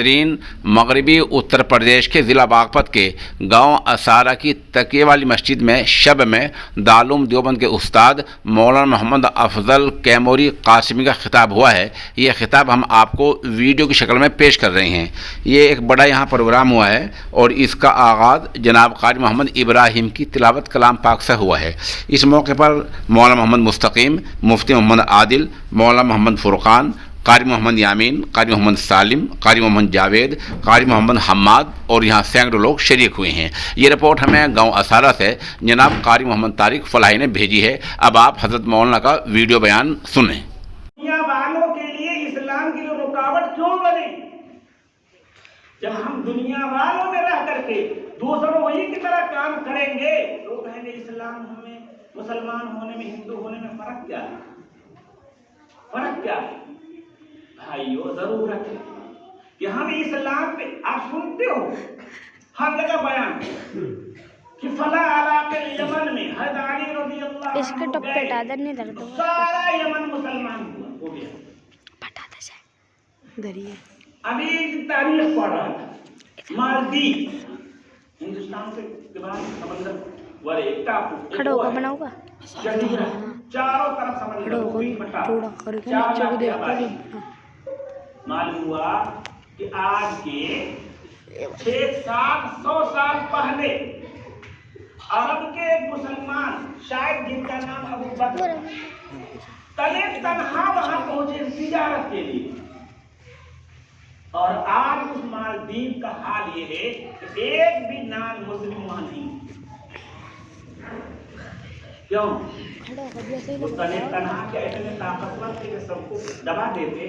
नाजरीन, मगरबी उत्तर प्रदेश के ज़िला बागपत के गांव असारा की तकिए वाली मस्जिद में शब में दारुल देवबंद के उस्ताद मौलाना मोहम्मद अफजल कैमूरी कासिमी का खिताब हुआ है। ये खिताब हम आपको वीडियो की शक्ल में पेश कर रहे हैं। ये एक बड़ा यहाँ प्रोग्राम हुआ है और इसका आगाज़ जनाब कारी मोहम्मद इब्राहिम की तिलावत कलाम पाक से हुआ है। इस मौके पर मौलाना मोहम्मद मुस्तकीम, मुफ्ती मोहम्मद आदिल, मौलाना मोहम्मद फुरकान, कारी मोहम्मद यामीन, कारी मोहम्मद सालिम, कारी मोहम्मद जावेद, कारी मोहम्मद हम्माद और यहाँ सैकड़ों लोग शरीक हुए हैं। ये रिपोर्ट हमें गांव असारा से जनाब कारी मोहम्मद तारिक फलाही ने भेजी है। अब आप हजरत मौलाना का वीडियो बयान सुनें। दुनिया वालों के लिए इस्लाम की रुकावट क्यों बने? जब हम दुनिया वालों में रह करके दूसरों वही की तरह काम करेंगे तो कहेंगे इस्लाम में, मुसलमान होने में, हिंदू होने में फर्क क्या है? फर्क क्या है भाइयों? जरूरत है कि हम इस्लाम पे, आप सुनते हो हर जगह बयान कि फला इलाके यमन में हदारी रज़ियल्लाहु इसके टप्पे टादर नहीं दर्द सारा यमन मुसलमान हो गया। पता था दरिए अभी तारीख पढ़ रहा था, मालदीव हिंदुस्तान के बाद समंदर वाले एक टापू खड़ा होगा बनाऊंगा जजीरा, चारों तरफ समंदर मालूम हुआ कि आज के 600-700 साल पहले अरब के एक मुसलमान शायद जिनका नाम अबू बकर तले तनहा वहां पहुंचे तिजारत के लिए। और आज उस मालदीव का हाल ये है कि एक भी नाम मुस्लिम वहां नहीं। क्यों? वो तले तनहा के इतने ताकतवर थे कि सबको दबा देते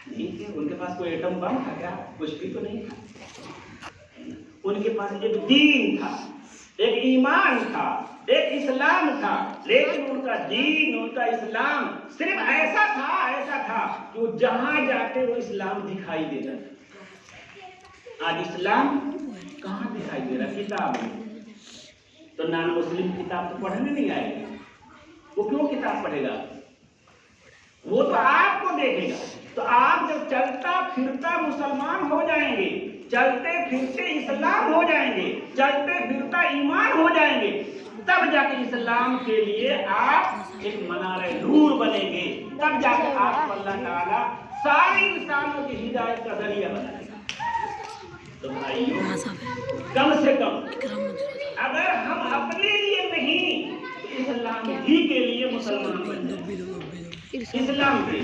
नहीं थे। उनके पास कोई एटम बम था क्या? कुछ भी तो नहीं था। उनके पास एक दीन था, एक ईमान था, एक इस्लाम था, लेकिन उनका दीन, उनका इस्लाम सिर्फ ऐसा था कि वो जहां जाते वो इस्लाम दिखाई देता था। आज इस्लाम कहां दिखाई दे रहा? किताब में। तो नॉन मुस्लिम किताब तो पढ़ने नहीं आएगा, वो क्यों किताब पढ़ेगा? वो तो आपको देखेगा। तो आप जब चलता फिरता मुसलमान हो जाएंगे, चलते फिरते इस्लाम हो जाएंगे, चलते फिरता ईमान हो जाएंगे, तब जाके इस्लाम के लिए आप एक मनारे नूर बनेंगे। तब जाके आप अल्लाह ताला सारे इंसानों की हिदायत का जरिया बनाएगा। तो भाइयों, कम से कम अगर हम अपने लिए नहीं तो इस्लाम ही के लिए मुसलमान बन जाए। इस्लाम के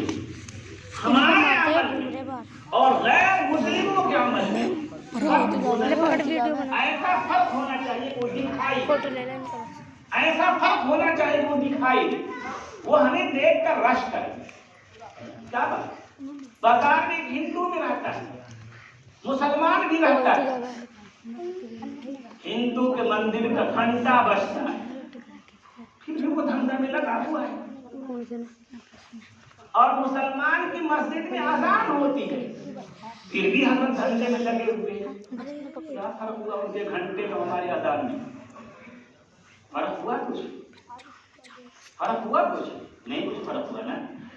हमारे अमल और गैर मुस्लिमों के अमल में ऐसा फर्क होना चाहिए वो दिखाई, ऐसा फर्क होना चाहिए वो दिखाई, वो हमें देख कर रश करे। क्या बात? बाजार में एक हिंदू भी रहता है, मुसलमान भी रहता है, हिंदू के मंदिर का घंटा बजता है, फिर भी वो धंधा में लगा हुआ है। और मुसलमान की मस्जिद में अजान होती है, फिर भी हम धंधे में लगे हुए हैं। क्या फर्क हुआ उनके घंटे में, हमारी अजान में? फर्क हुआ कुछ? फर्क हुआ कुछ? नहीं कुछ फर्क हुआ ना।